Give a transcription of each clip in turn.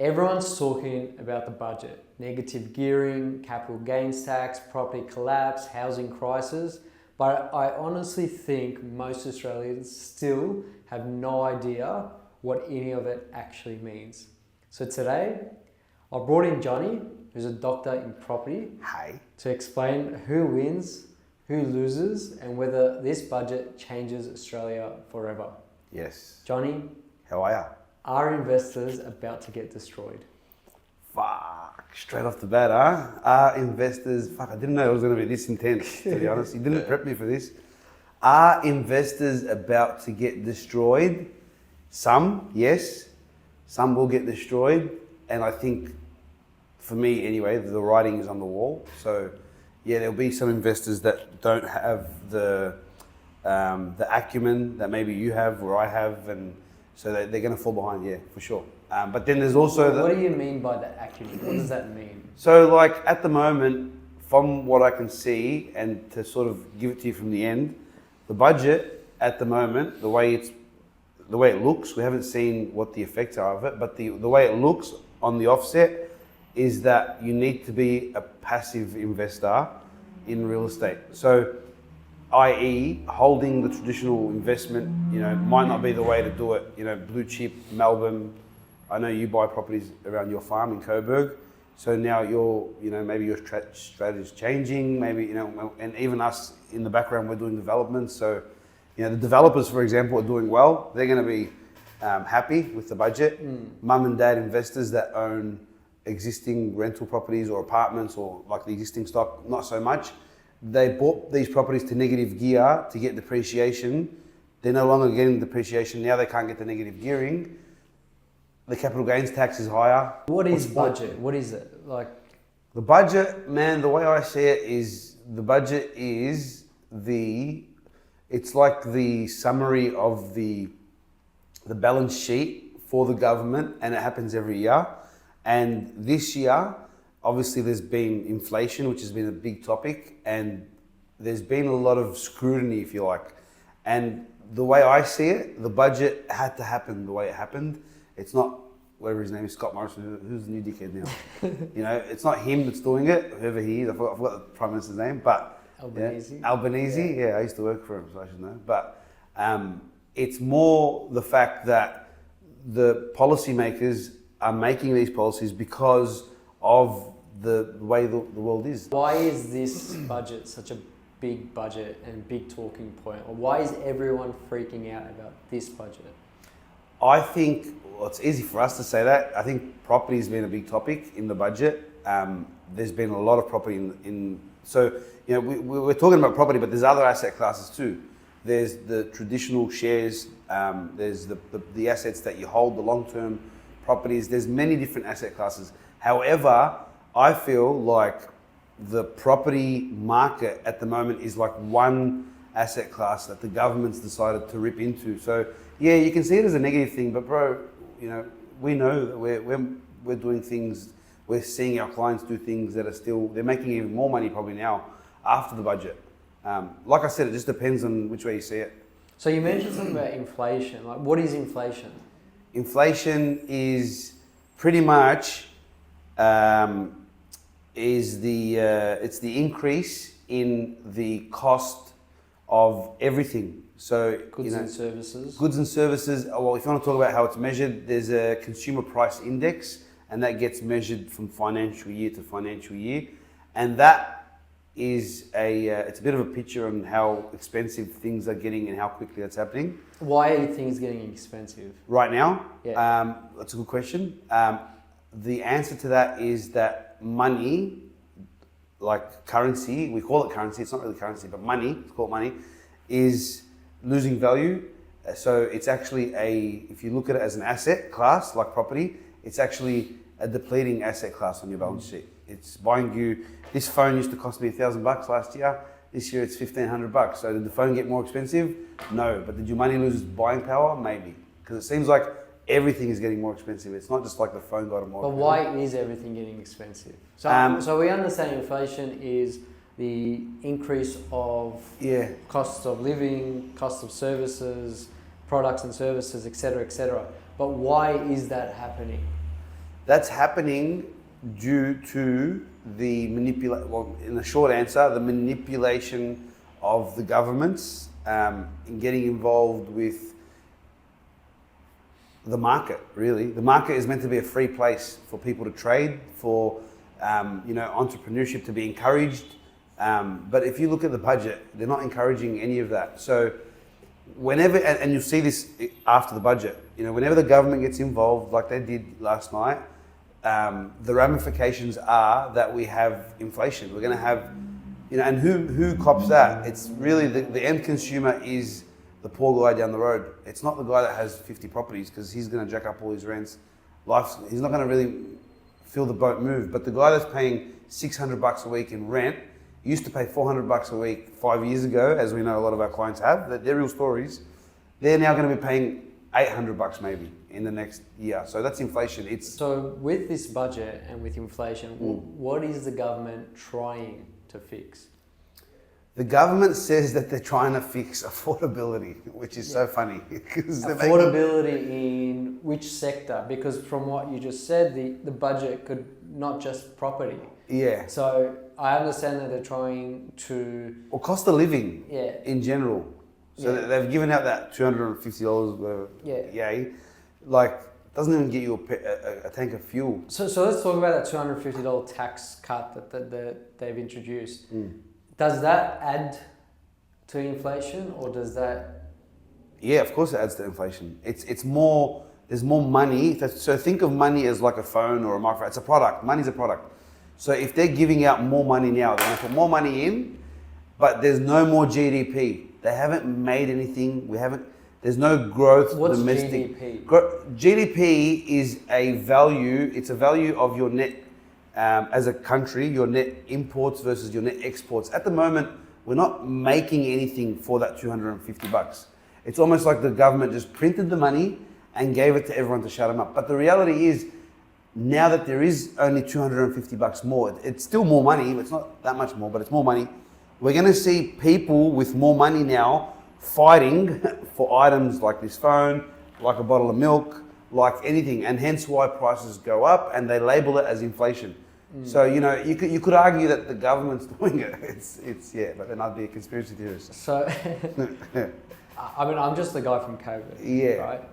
Everyone's talking about the budget, negative gearing, capital gains tax, property collapse, housing crisis, but I honestly think most Australians still have no idea what any of it actually means. So today, I brought in Johnny, who's a doctor in property, to explain who wins, who loses, and whether this budget changes Australia forever. Yes. Johnny, How are ya? are investors about to get destroyed? Fuck. Straight off the bat, huh? Are investors... Fuck, I didn't know it was going to be this intense, to be honest. You didn't prep me for this. Are investors about to get destroyed? Some, yes. Some will get destroyed. And I think, for me anyway, the writing is on the wall. So, yeah, there'll be some investors that don't have the acumen that maybe you have or I have, and so they're going to fall behind, yeah, for sure. But then there's also... What do you mean by the acumen? What does that mean? So, like, at the moment, from what I can see, and to sort of give it to you from the end, the budget at the moment, the way it looks, we haven't seen what the effects are of it, but the way it looks on the offset is that you need to be a passive investor in real estate. So, i.e. holding the traditional investment, might not be the way to do it. Blue chip, Melbourne. I know you buy properties around your farm in Coburg. So now maybe your strategy is changing, maybe, and even us in the background, we're doing developments. So, the developers, for example, are doing well. They're going to be happy with the budget. Mum and dad investors that own existing rental properties or apartments or like the existing stock, not so much. They bought these properties to negative gear to get depreciation. They're no longer getting depreciation. Now they can't get the negative gearing. The capital gains tax is higher. What is budget? What is it? Like the budget, man, the way I see it is the budget is it's like the summary of the balance sheet for the government, and it happens every year. And this year, obviously, there's been inflation, which has been a big topic, and there's been a lot of scrutiny, if you like. And the way I see it, the budget had to happen the way it happened. It's not, whatever his name is, Scott Morrison, who's the new dickhead now? It's not him that's doing it, whoever he is. I forgot the Prime Minister's name, but... Albanese. Yeah, Albanese, yeah, I used to work for him, so I should know. But it's more the fact that the policymakers are making these policies because of the way the world is. Why is this budget such a big budget and big talking point? Or why is everyone freaking out about this budget? I think, it's easy for us to say that. I think property has been a big topic in the budget. There's been a lot of property so, we're talking about property, but there's other asset classes too. There's the traditional shares, there's the assets that you hold, the long-term properties. There's many different asset classes. However, I feel like the property market at the moment is like one asset class that the government's decided to rip into. So yeah, you can see it as a negative thing, but bro, we know that we're doing things, we're seeing our clients do things that are they're making even more money probably now after the budget. Like I said, it just depends on which way you see it. So you mentioned something about inflation. Like, what is inflation? Inflation is pretty much it's the increase in the cost of everything. So goods and services. Goods and services. Well, if you want to talk about how it's measured, there's a consumer price index, and that gets measured from financial year to financial year, and that is it's a bit of a picture on how expensive things are getting and how quickly that's happening. Why are things getting expensive? Right now? Yeah. That's a good question. The answer to that is that money, like currency, we call it currency, it's not really currency, but money, it's called money, is losing value. So it's actually if you look at it as an asset class, like property, it's actually a depleting asset class on your balance sheet. It's buying you, this phone used to cost me $1,000 last year. This year it's $1,500. So did the phone get more expensive? No. But did your money lose its buying power? Maybe. Because it seems like everything is getting more expensive. It's not just like the phone got more expensive. But why is everything getting expensive? So we understand inflation is the increase of costs of living, costs of services, products and services, etc., etc. But why is that happening? That's happening due to the well, in the short answer, the manipulation of the governments in getting involved with the market, really. The market is meant to be a free place for people to trade, for entrepreneurship to be encouraged. But if you look at the budget, they're not encouraging any of that. So whenever, and you'll see this after the budget, whenever the government gets involved, like they did last night, the ramifications are that we have inflation. We're going to have, and who cops that? It's really the end consumer is the poor guy down the road. It's not the guy that has 50 properties, because he's going to jack up all his rents. He's not going to really feel the boat move. But the guy that's paying $600 a week in rent used to pay $400 a week 5 years ago, as we know a lot of our clients have. They're real stories. They're now going to be paying $800 maybe in the next year. So that's inflation. So with this budget and with inflation, what is the government trying to fix? The government says that they're trying to fix affordability, which is so funny. Affordability in which sector? Because from what you just said, the budget could not just property. Yeah. So I understand that they're trying to... Or cost of living in general. So they've given out that $250, yay. Like, doesn't even get you a tank of fuel. So let's talk about that $250 tax cut that they've introduced. Does that add to inflation, or does that... Yeah, of course it adds to inflation. It's more, there's more money. So think of money as like a phone or a microphone. It's a product. Money's a product. So if they're giving out more money now, they're going to put more money in, but there's no more GDP. They haven't made anything. There's no growth. What's domestic GDP? GDP is a value. It's a value of your net, as a country, your net imports versus your net exports. At the moment, we're not making anything for that $250. It's almost like the government just printed the money and gave it to everyone to shut them up. But the reality is, now that there is only $250 more, it's still more money. It's not that much more, but it's more money. We're going to see people with more money now fighting for items like this phone, like a bottle of milk, like anything, and hence why prices go up, and they label it as inflation. So you could argue that the government's doing it. It's but then I'd be a conspiracy theorist. So I mean, I'm just the guy from COVID. Yeah. Right.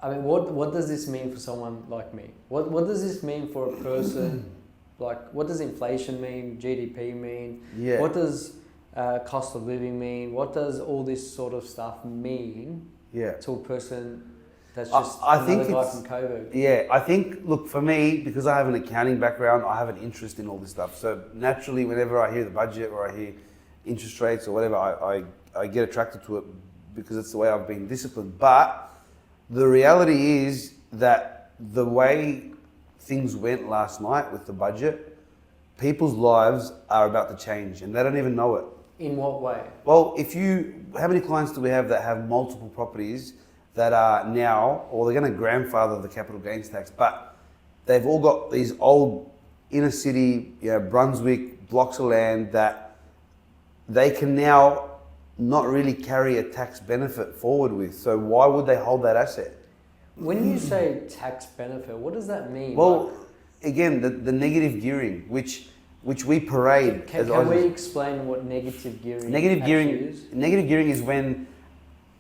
I mean, what does this mean for someone like me? What does this mean for a person? Like, what does inflation mean? GDP mean? Yeah. What does cost of living mean? What does all this sort of stuff mean to a person that's just another guy from Coburg? Yeah, I think, look, for me, because I have an accounting background, I have an interest in all this stuff. So naturally, whenever I hear the budget or I hear interest rates or whatever, I get attracted to it because it's the way I've been disciplined. But the reality is that the way things went last night with the budget, people's lives are about to change and they don't even know it. In what way? Well, how many clients do we have that have multiple properties that are now, or they're going to grandfather the capital gains tax, but they've all got these old inner city, Brunswick blocks of land that they can now not really carry a tax benefit forward with. So why would they hold that asset? When you say tax benefit, what does that mean? Well, again, the negative gearing, which we parade. Can we explain what negative gearing is? Negative gearing is when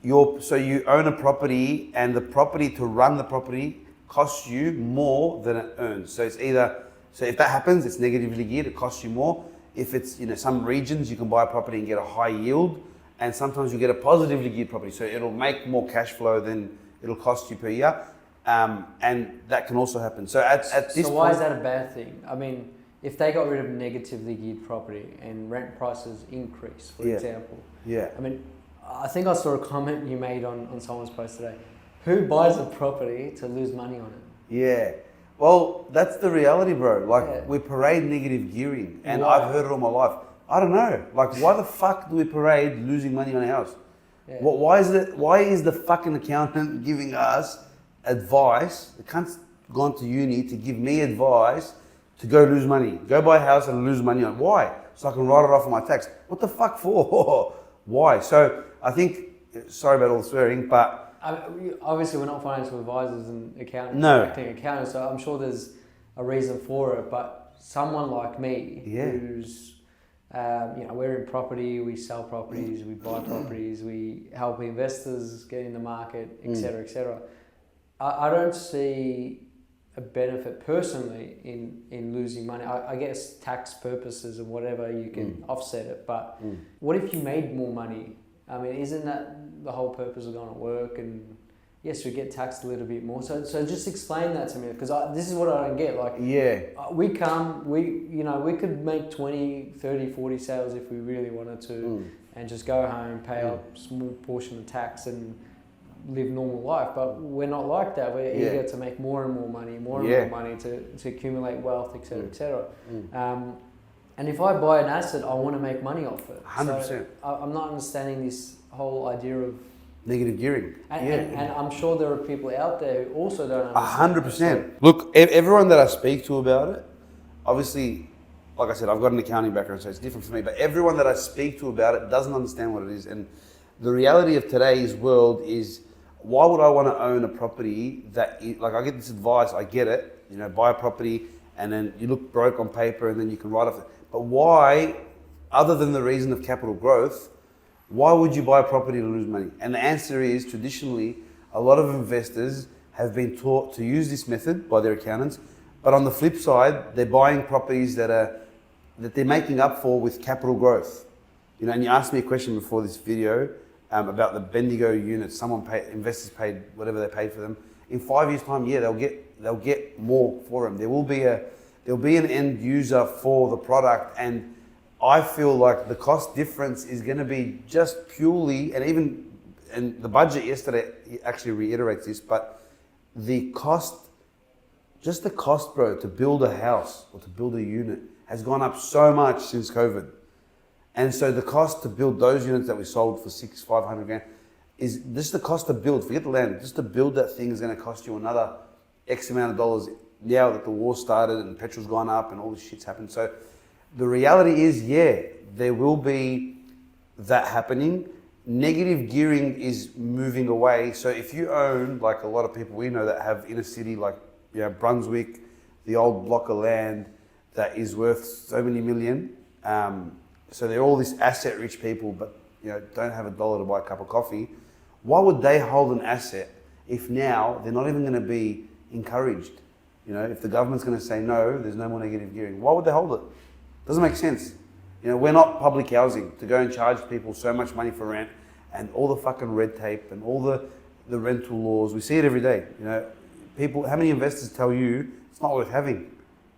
you own a property and the property to run the property costs you more than it earns. So it's so if that happens, it's negatively geared, it costs you more. If it's, some regions you can buy a property and get a high yield, and sometimes you get a positively geared property. So it'll make more cash flow than it'll cost you per year. And that can also happen. So at this So why is that a bad thing? I mean, if they got rid of negatively geared property and rent prices increase, for example. Yeah. I mean, I think I saw a comment you made on someone's post today. Who buys a property to lose money on it? Yeah. Well, that's the reality, bro. Like, we parade negative gearing, and I've heard it all my life. I don't know. Like, why the fuck do we parade losing money on a house? Yeah. Why is the fucking accountant giving us advice? The cunt's gone to uni to give me advice to go lose money. Go buy a house and lose money on it. Why? So I can write it off on my tax. What the fuck for? Why? So I think, sorry about all the swearing, but Obviously, we're not financial advisors and No. acting accountants, so I'm sure there's a reason for it. But someone like me, who's, we're in property, we sell properties, we buy properties, we help investors get in the market, etc., etc. I don't see a benefit personally in losing money. I guess tax purposes and whatever, you can offset it. But what if you made more money? I mean, isn't that the whole purpose of going to work? And yes, we get taxed a little bit more. So just explain that to me, because this is what I don't get. Like, we could make 20, 30, 40 sales if we really wanted to, and just go home, pay a small portion of tax and live normal life. But we're not like that. We're eager to make more and more money, more to accumulate wealth, etc., etc. And if I buy an asset, I want to make money off it. 100%. So I'm not understanding this whole idea of negative gearing. And I'm sure there are people out there who also don't understand. 100%. Look, everyone that I speak to about it, obviously, like I said, I've got an accounting background, so it's different for me, but everyone that I speak to about it doesn't understand what it is. And the reality of today's world is, why would I want to own a property that, like, I get this advice, I get it, buy a property and then you look broke on paper and then you can write off it. But why, other than the reason of capital growth, why would you buy a property to lose money? And the answer is, traditionally, a lot of investors have been taught to use this method by their accountants. But on the flip side, they're buying properties that they're making up for with capital growth. And you asked me a question before this video about the Bendigo units. Investors paid whatever they paid for them. In 5 years' time, they'll get more for them. There'll be an end user for the product, and I feel like the cost difference is going to be just purely, and the budget yesterday actually reiterates this, but the cost, bro, to build a house or to build a unit has gone up so much since COVID. And so the cost to build those units that we sold for $500 grand is just the cost to build. Forget the land, just to build that thing is going to cost you another X amount of dollars now that the war started and petrol's gone up and all this shit's happened. So the reality is, there will be that happening. Negative gearing is moving away. So if you own, like a lot of people we know that have inner city, like Brunswick, the old block of land that is worth so many million. So they're all these asset rich people, but don't have $1 to buy a cup of coffee. Why would they hold an asset if now they're not even going to be encouraged? If the government's going to say no, there's no more negative gearing. Why would they hold it? Doesn't make sense. We're not public housing to go and charge people so much money for rent and all the fucking red tape and all the rental laws. We see it every day. People, how many investors tell you it's not worth having?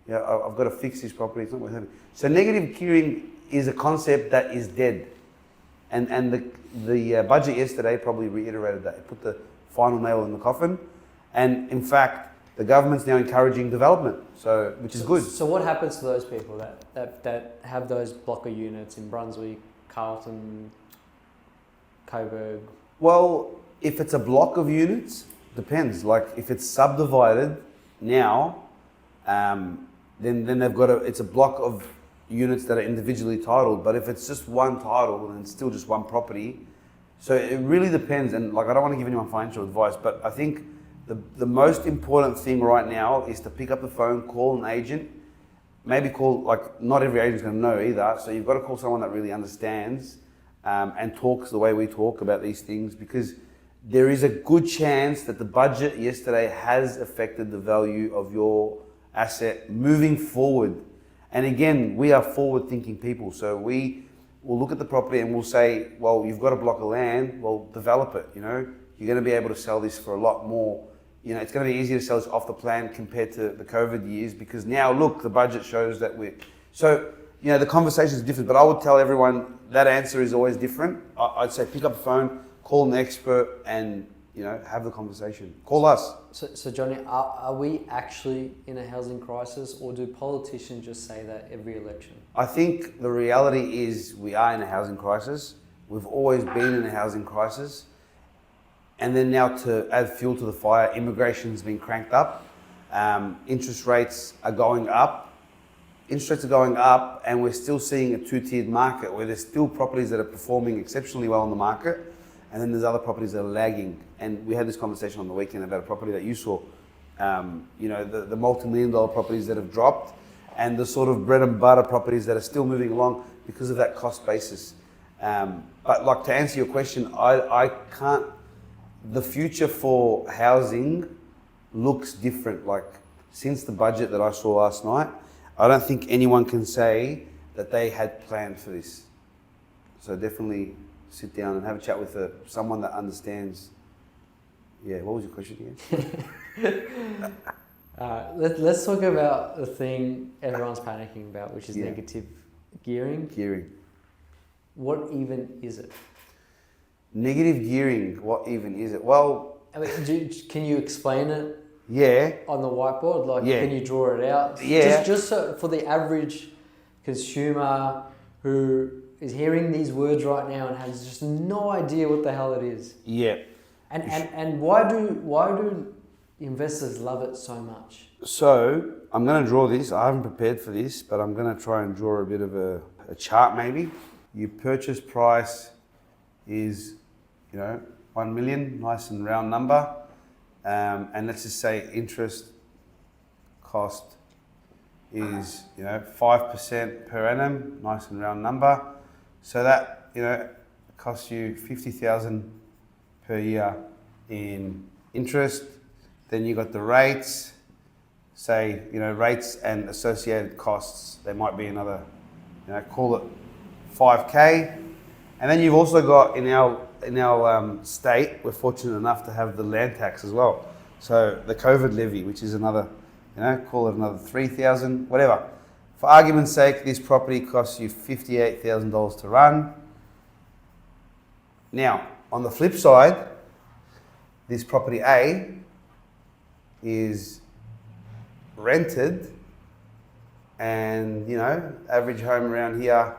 I've got to fix this property, it's not worth having. So negative gearing is a concept that is dead. And the budget yesterday probably reiterated that. It put the final nail in the coffin. And in fact, the government's now encouraging development, which is good. So what happens to those people that have those block of units in Brunswick, Carlton, Coburg? Well, if it's a block of units, depends. Like if it's subdivided now, then they've got it's a block of units that are individually titled. But if it's just one title and it's still just one property, so it really depends. And like I don't want to give anyone financial advice, but I think the most important thing right now is to pick up the phone, call an agent, maybe call, like not every agent's going to know either, so you've got to call someone that really understands and talks the way we talk about these things, because there is a good chance that the budget yesterday has affected the value of your asset moving forward. And again, we are forward-thinking people, so we will look at the property and we'll say, well, you've got a block of land, well, develop it, You're going to be able to sell this for a lot more. It's going to be easier to sell this off the plan compared to the COVID years, because now, look, the budget shows that the conversation is different, but I would tell everyone that answer is always different. I'd say pick up the phone, call an expert and, have the conversation. Call us. So Johnny, are we actually in a housing crisis, or do politicians just say that every election? I think the reality is we are in a housing crisis. We've always been in a housing crisis. And then now, to add fuel to the fire, immigration's been cranked up. Interest rates are going up. And we're still seeing a two-tiered market where there's still properties that are performing exceptionally well in the market. and then there's other properties that are lagging. And we had this conversation on the weekend about a property that you saw. The multi-million dollar properties that have dropped, and the sort of bread and butter properties that are still moving along because of that cost basis. But like, to answer your question, I can't. The future for housing looks different. Like, since the budget that I saw last night, I don't think anyone can say that they had planned for this. So definitely sit down and have a chat with someone that understands. Yeah, what was your question again? Let's talk about the thing everyone's panicking about, which is negative gearing. Gearing. What even is it? Negative gearing, what even is it? Well, I mean, can you explain it? Yeah. On the whiteboard, like, can you draw it out? Yeah. Just so for the average consumer who is hearing these words right now and has just no idea what the hell it is. Yeah. And why do investors love it so much? So I'm going to draw this. I haven't prepared for this, but I'm going to try and draw a bit of a chart maybe. Your purchase price is, 1 million, nice and round number. And let's just say interest cost is, 5% per annum, nice and round number. So that, costs you 50,000 per year in interest. Then you got the rates, say, rates and associated costs. There might be another, call it 5K. And then you've also got in our state, we're fortunate enough to have the land tax as well. So the COVID levy, which is another, call it another 3,000, whatever. For argument's sake, this property costs you $58,000 to run. Now, on the flip side, this property A is rented, and average home around here,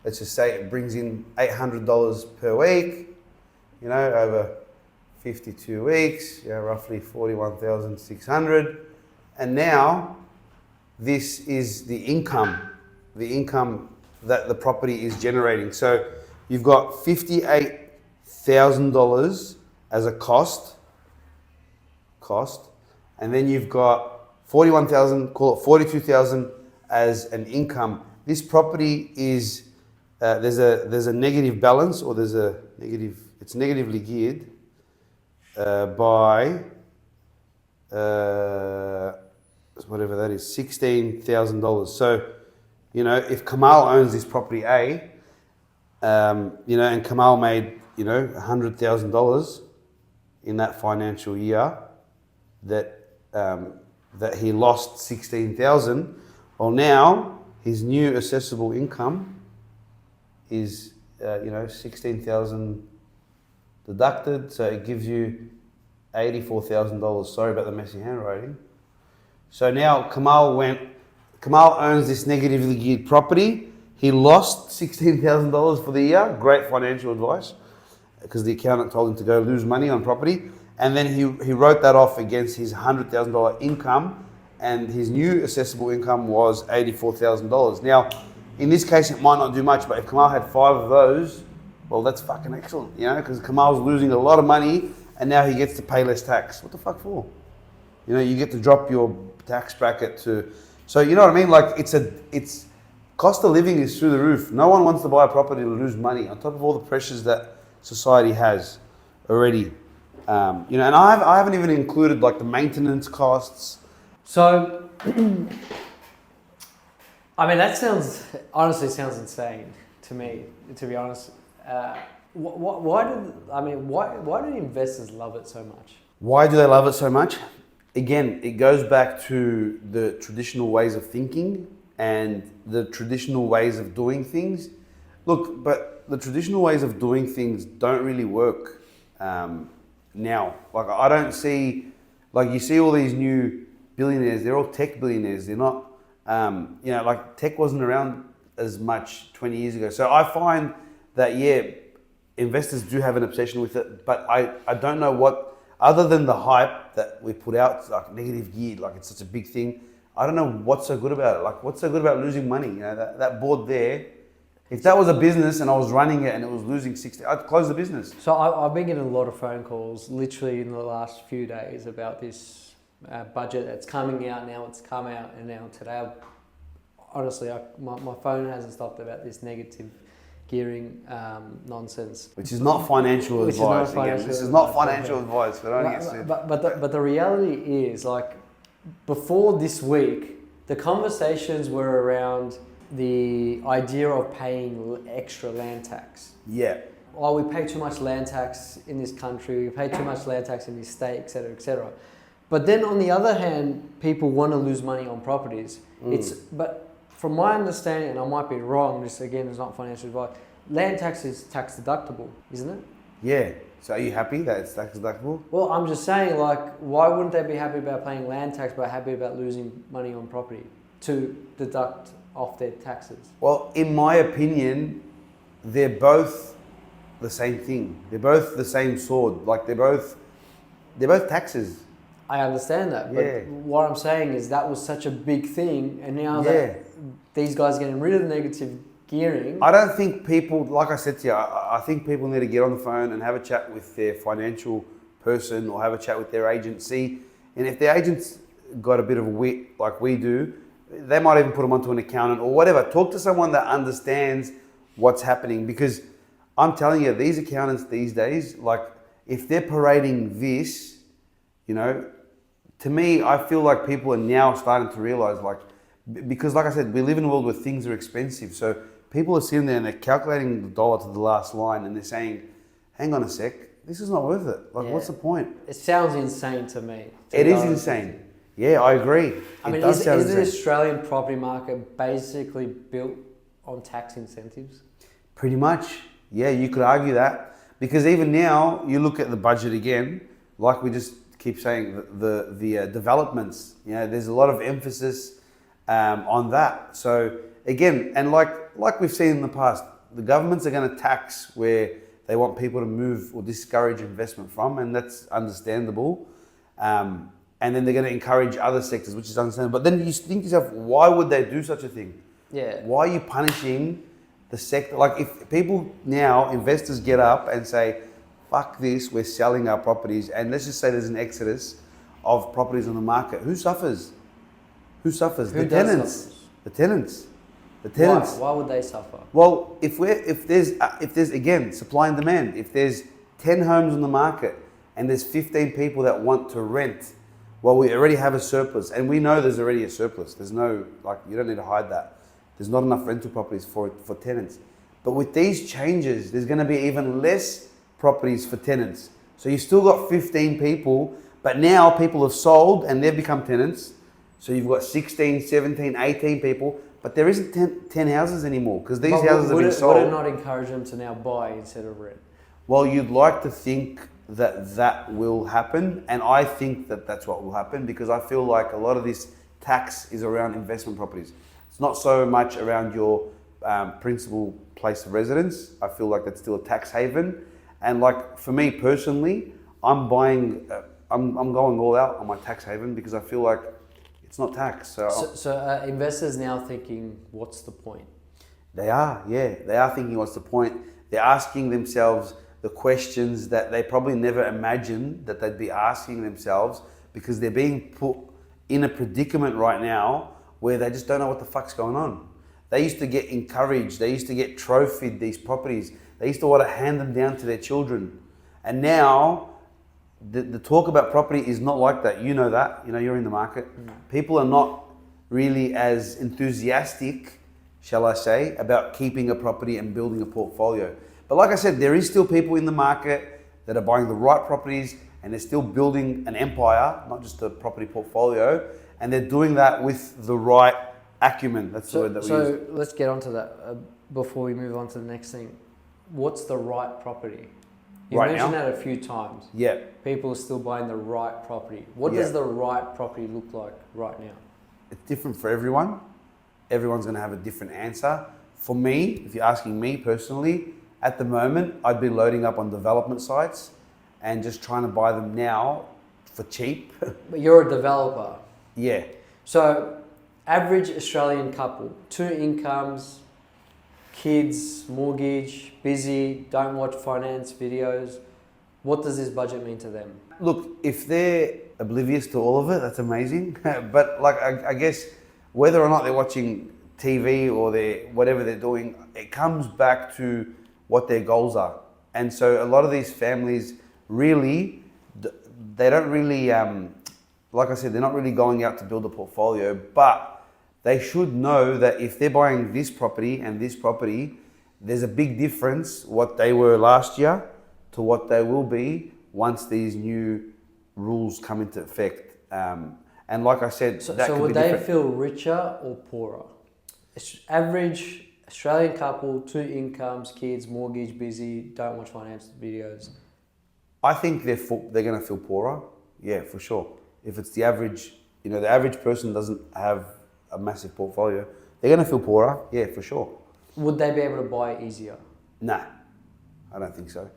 let's just say it brings in $800 per week, over 52 weeks, roughly 41,600. And now this is the income that the property is generating. So you've got $58,000 as a cost, and then you've got 41,000, call it 42,000 as an income. This property is there's a negative balance, or it's negatively geared by whatever that is, $16,000. So, if Kamal owns this property A, and Kamal made, $100,000 in that financial year, that he lost 16,000. Well, now his new assessable income is 16,000 deducted, so it gives you $84,000. Sorry about the messy handwriting. So now Kamal owns this negatively geared property. He lost $16,000 for the year. Great financial advice, because the accountant told him to go lose money on property. And then he wrote that off against his $100,000 income, and his new assessable income was $84,000. Now, in this case, it might not do much, but if Kamal had 5 of those, well, that's fucking excellent, because Kamal's losing a lot of money, and now he gets to pay less tax. What the fuck for? You get to drop your tax bracket to, so you know what I mean? Like, it's cost of living is through the roof. No one wants to buy a property to lose money, on top of all the pressures that society has already. And I haven't even included like the maintenance costs. So, I mean, that honestly sounds insane to me, to be honest. Why do investors love it so much? Why do they love it so much? Again, it goes back to the traditional ways of thinking and the traditional ways of doing things. Look, but the traditional ways of doing things don't really work now. Like, I don't see, like, you see all these new billionaires, they're all tech billionaires. They're not, like, tech wasn't around as much 20 years ago. So I find that, investors do have an obsession with it, but I don't know what, other than the hype that we put out, like negative geared, like it's such a big thing. I don't know what's so good about it. Like, what's so good about losing money? That board there, If that was a business and I was running it and it was losing 60, I'd close the business. So I've been getting a lot of phone calls literally in the last few days about this budget that's coming out now. It's come out, and now today, honestly, my phone hasn't stopped about this negative gearing nonsense. Which is not financial advice. This is not financial advice. But the reality is, like, before this week, the conversations were around the idea of paying extra land tax. Yeah. Oh, we pay too much land tax in this country, we pay too much land tax in this state, etc., etc. But then on the other hand, people want to lose money on properties. But from my understanding, and I might be wrong, this again is not financial advice, land tax is tax deductible, isn't it? Yeah. So are you happy that it's tax deductible? Well, I'm just saying, like, why wouldn't they be happy about paying land tax but happy about losing money on property to deduct off their taxes? Well, in my opinion, they're both the same thing. They're both the same sword. Like they're both taxes. I understand that, but what I'm saying is that was such a big thing, and now that these guys are getting rid of the negative gearing. I don't think people, like I said to you, I think people need to get on the phone and have a chat with their financial person or have a chat with their agency. And if their agent's got a bit of a wit like we do, they might even put them onto an accountant or whatever. Talk to someone that understands what's happening, because I'm telling you, these accountants these days, like if they're parading this, you know, to me, I feel like people are now starting to realize, like, because like I said, we live in a world where things are expensive. So people are sitting there and they're calculating the dollar to the last line and they're saying, hang on a sec, this is not worth it. Like, what's the point? It sounds insane to me. It is insane. Yeah, I agree. I mean, is the Australian property market basically built on tax incentives? Pretty much. Yeah, you could argue that. Because even now, you look at the budget again, like we just keep saying, the developments, you know, there's a lot of emphasis on that. So again, and like we've seen in the past, the governments are going to tax where they want people to move or discourage investment from, and that's understandable. And then they're going to encourage other sectors, which is understandable. But then you think to yourself, why would they do such a thing? Yeah. Why are you punishing the sector? Like if people now, investors get up and say, fuck this, we're selling our properties, and let's just say there's an exodus of properties on the market. Who suffers? Who suffers? The tenants. The tenants. The tenants. Why would they suffer? Well, if there's again supply and demand, if there's 10 homes on the market and there's 15 people that want to rent, well, we already have a surplus, and we know there's already a surplus. There's no, like, you don't need to hide that. There's not enough rental properties for tenants. But with these changes, there's going to be even less properties for tenants. So you still got 15 people, but now people have sold and they've become tenants. So you've got 16, 17, 18 people, but there isn't 10 houses anymore because these houses have been sold. Would it not encourage them to now buy instead of rent? Well, you'd like to think that will happen, and I think that that's what will happen, because I feel like a lot of this tax is around investment properties. It's not so much around your principal place of residence. I feel like that's still a tax haven, and like for me personally, I'm buying, I'm going all out on my tax haven because I feel like it's not tax. So investors now thinking, what's the point? They are thinking, what's the point? They're asking themselves the questions that they probably never imagined that they'd be asking themselves, because they're being put in a predicament right now where they just don't know what the fuck's going on. They used to get encouraged, they used to get trophied these properties, they used to want to hand them down to their children. And now the talk about property is not like that. You know that, you know, you're in the market. People are not really as enthusiastic, shall I say, about keeping a property and building a portfolio. But like I said, there is still people in the market that are buying the right properties and they're still building an empire, not just a property portfolio, and they're doing that with the right acumen. That's the word that we use. So let's get onto that before we move on to the next thing. What's the right property? You mentioned that a few times. Yeah. People are still buying the right property. What does the right property look like right now? It's different for everyone. Everyone's going to have a different answer. For me, if you're asking me personally, at the moment, I'd be loading up on development sites and just trying to buy them now for cheap. But you're a developer. Yeah. So, average Australian couple, 2 incomes, kids, mortgage, busy, don't watch finance videos. What does this budget mean to them? Look, if they're oblivious to all of it, that's amazing. But like, I guess whether or not they're watching TV or whatever they're doing, it comes back to what their goals are. And so a lot of these families really, they don't really, like I said, they're not really going out to build a portfolio, but they should know that if they're buying this property and this property, there's a big difference what they were last year to what they will be once these new rules come into effect. And like I said, So that could would be they different. feel richer or poorer? Average Australian couple, 2 incomes, kids, mortgage, busy, don't watch finance videos. I think they're going to feel poorer. Yeah, for sure. If it's the average, the average person doesn't have a massive portfolio, they're going to feel poorer. Yeah, for sure. Would they be able to buy easier? Nah, I don't think so.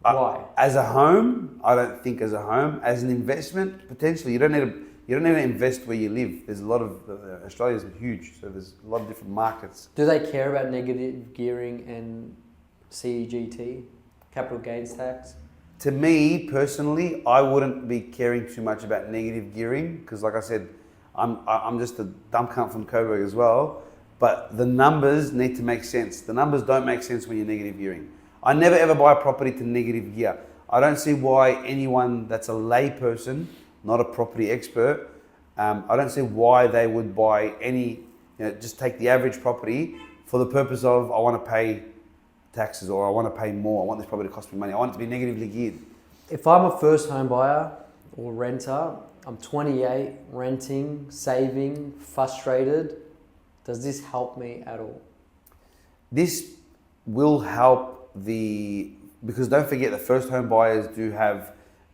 Why? As a home, I don't think as a home. As an investment, potentially, you don't need to invest where you live. There's a lot of Australia's huge, so there's a lot of different markets. Do they care about negative gearing and CGT, capital gains tax? To me personally, I wouldn't be caring too much about negative gearing because, like I said, I'm just a dumb cunt from Coburg as well. But the numbers need to make sense. The numbers don't make sense when you're negative gearing. I never ever buy a property to negative gear. I don't see why anyone that's a lay person, not a property expert, I don't see why they would buy any, just take the average property for the purpose of I want to pay taxes or I want to pay more. I want this property to cost me money. I want it to be negatively geared. If I'm a first home buyer or renter, I'm 28, renting, saving, frustrated, does this help me at all? This will help because don't forget the first home buyers do have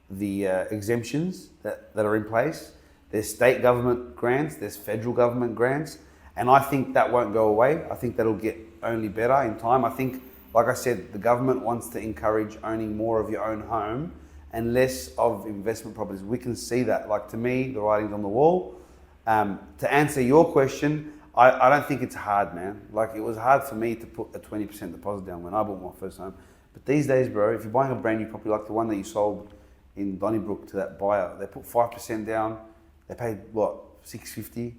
the exemptions that are in place. There's state government grants, there's federal government grants, and I think that won't go away. I think that'll get only better in time. I think, like I said, the government wants to encourage owning more of your own home and less of investment properties. We can see that. Like, to me, the writing's on the wall. To answer your question, I don't think it's hard, man. Like, it was hard for me to put a 20% deposit down when I bought my first home. But these days, bro, if you're buying a brand new property like the one that you sold in Donnybrook to that buyer, they put 5% down. They paid, what, $650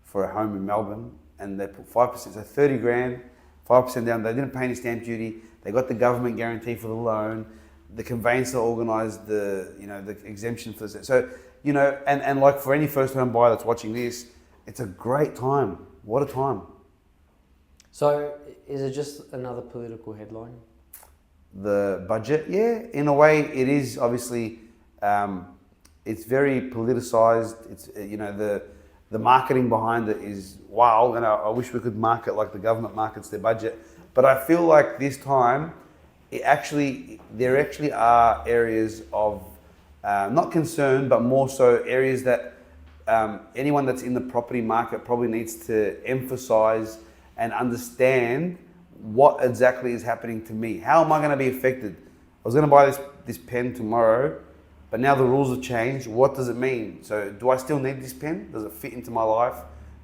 for a home in Melbourne, and they put 5%, so 30 grand, 5% down. They didn't pay any stamp duty. They got the government guarantee for the loan. The conveyancer organised the exemption for this. So, and like for any first home buyer that's watching this, it's a great time. What a time. So is it just another political headline? The budget, yeah, in a way it is. Obviously, it's very politicized. It's, the marketing behind it is wow, and I wish we could market like the government markets their budget. But I feel like this time, there actually are areas of not concern, but more so areas that anyone that's in the property market probably needs to emphasize and understand what exactly is happening to me. How am I going to be affected? I was going to buy this pen tomorrow, but now the rules have changed. What does it mean? So do I still need this pen? Does it fit into my life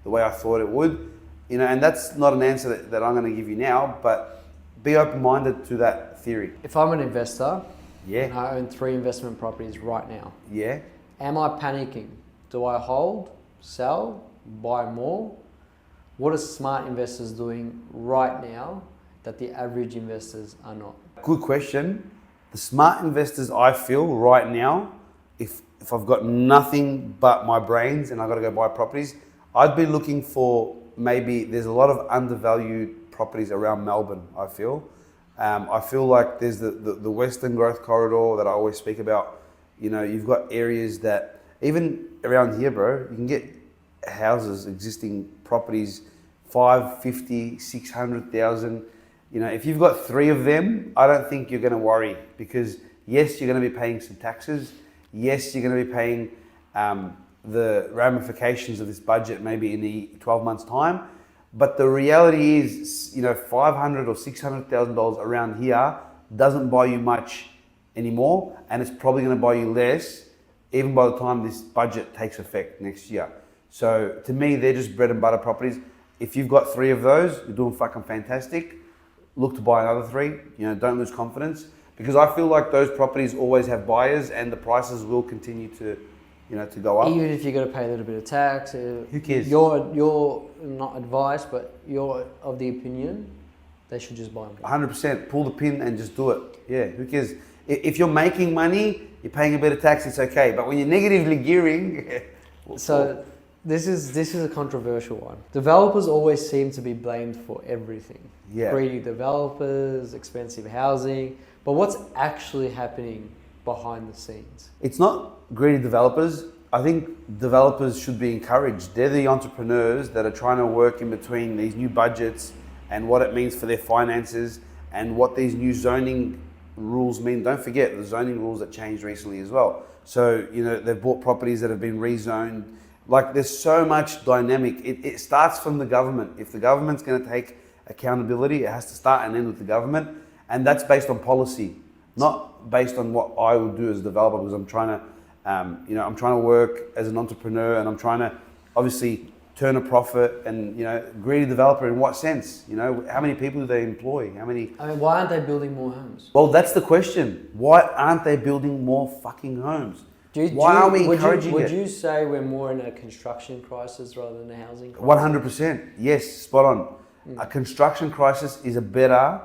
the way I thought it would? And that's not an answer that I'm going to give you now, but be open-minded to that theory. If I'm an investor, Yeah. and I own 3 investment properties right now, Yeah. am I panicking? Do I hold, sell, buy more? What are smart investors doing right now that the average investors are not? Good question. The smart investors, I feel right now, if I've got nothing but my brains and I've got to go buy properties, I'd be looking for there's a lot of undervalued properties around Melbourne, I feel. I feel like there's the Western Growth Corridor that I always speak about. You've got areas that, even around here, bro, you can get houses, existing properties, 550, 600,000. If you've got 3 of them, I don't think you're going to worry because yes, you're going to be paying some taxes. Yes, you're going to be paying the ramifications of this budget maybe in the 12 months time. But the reality is, $500,000 or $600,000 around here doesn't buy you much anymore, and it's probably going to buy you less even by the time this budget takes effect next year. So to me, they're just bread and butter properties. If you've got 3 of those, you're doing fucking fantastic. look to buy another 3. Don't lose confidence, because I feel like those properties always have buyers and the prices will continue to go up. Even if you got to pay a little bit of tax. Who cares? You're not advice, but you're of the opinion they should just buy them. 100%. Pull the pin and just do it. Yeah, who cares? If you're making money, you're paying a bit of tax, it's okay. But when you're negatively gearing... So this is a controversial one. Developers always seem to be blamed for everything. Yeah. Greedy developers, expensive housing. But what's actually happening behind the scenes? It's not greedy developers. I think developers should be encouraged. They're the entrepreneurs that are trying to work in between these new budgets and what it means for their finances and what these new zoning rules mean. Don't forget the zoning rules that changed recently as well. So, they've bought properties that have been rezoned. Like, there's so much dynamic. It starts from the government. If the government's going to take accountability, it has to start and end with the government. And that's based on policy, not based on what I would do as a developer, because I'm trying to work as an entrepreneur, and I'm trying to obviously turn a profit. And greedy developer in what sense? How many people do they employ? Why aren't they building more homes? Well, that's the question. Why aren't they building more fucking homes? Why aren't we encouraging it? Would you say we're more in a construction crisis rather than a housing crisis? 100%. Yes, spot on. A construction crisis is a better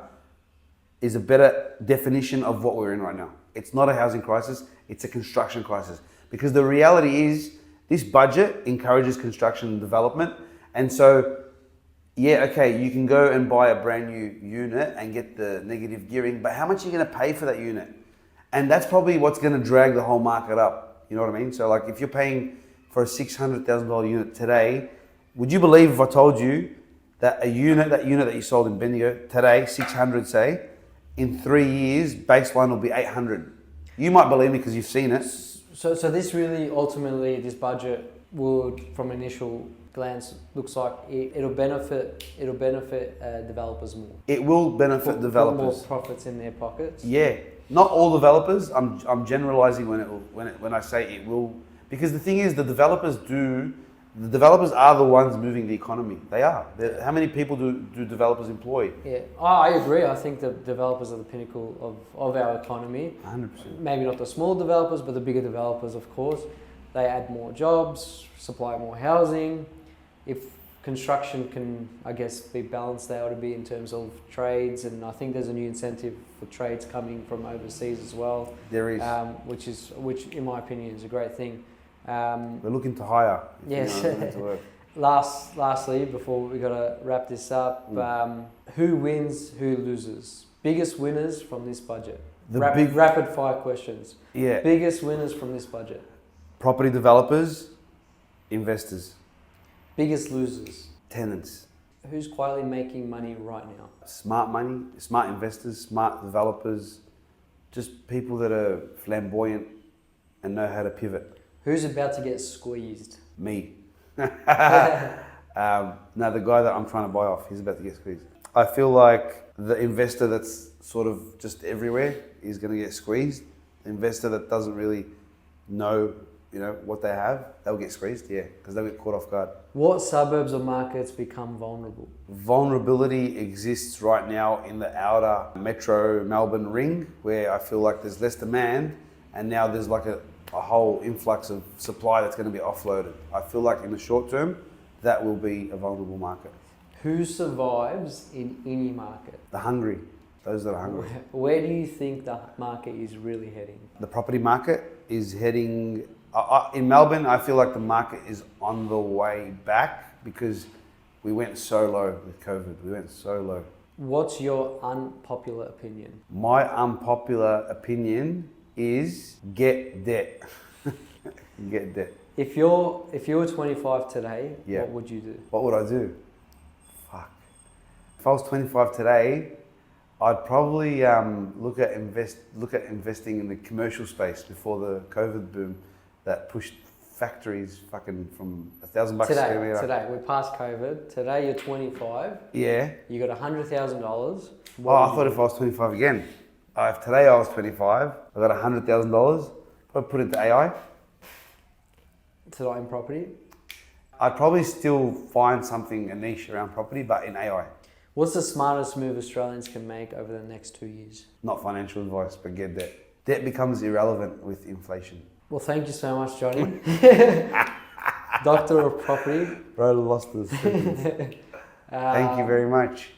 definition of what we're in right now. It's not a housing crisis, it's a construction crisis. Because the reality is, this budget encourages construction and development. And so, yeah, okay, you can go and buy a brand new unit and get the negative gearing, but how much are you going to pay for that unit? And that's probably what's going to drag the whole market up. You know what I mean? So, like, if you're paying for a $600,000 unit today, would you believe if I told you that that unit that you sold in Bendigo today, 600 say, in 3 years, baseline will be 800? You might believe me because you've seen it. So this really, ultimately, this budget would, from initial glance, looks like it'll benefit developers more. It will benefit developers. Put more profits in their pockets. Yeah, not all developers. I'm generalizing when I say it will, because the thing is, the developers are the ones moving the economy. They are. How many people do developers employ? Yeah, I agree. I think the developers are the pinnacle of our economy. 100%. Maybe not the small developers, but the bigger developers, of course. They add more jobs, supply more housing. If construction can, I guess, be balanced out a bit in terms of trades, and I think there's a new incentive for trades coming from overseas as well. There is. Which in my opinion is a great thing. We're looking to hire. Yes. To work. Lastly, before we gotta wrap this up, who wins, who loses? Biggest winners from this budget. Rapid fire questions. Yeah. Biggest winners from this budget. Property developers, investors. Biggest losers. Tenants. Who's quietly making money right now? Smart money, smart investors, smart developers, just people that are flamboyant and know how to pivot. Who's about to get squeezed? Me. No, the guy that I'm trying to buy off, he's about to get squeezed. I feel like the investor that's sort of just everywhere is going to get squeezed. The investor that doesn't really know, what they have, they'll get squeezed, because they'll get caught off guard. What suburbs or markets become vulnerable? Vulnerability exists right now in the outer metro Melbourne ring, where I feel like there's less demand, and now there's like a whole influx of supply that's going to be offloaded. I feel like in the short term, that will be a vulnerable market. Who survives in any market? The hungry, those that are hungry. Where do you think the market is really heading? The property market is heading, in Melbourne, I feel like the market is on the way back because we went so low with COVID. We went so low. What's your unpopular opinion? My unpopular opinion is get debt. Get debt. If you were 25 today, Yeah. what would you do? What would I do? Fuck. If I was 25 today, I'd probably look at investing in the commercial space before the COVID boom that pushed factories fucking from $1,000 a square meter. Today, we're past COVID. Today you're 25. Yeah. You got $100,000. Oh, I thought if I was 25 again. If today I was 25, I got $100,000, probably put it into AI. To own property. I'd probably still find something, a niche around property, but in AI. What's the smartest move Australians can make over the next 2 years? Not financial advice, but get debt. Debt becomes irrelevant with inflation. Well, thank you so much, Johnny. Doctor of Property. Bro, lost the sentence. Thank you very much.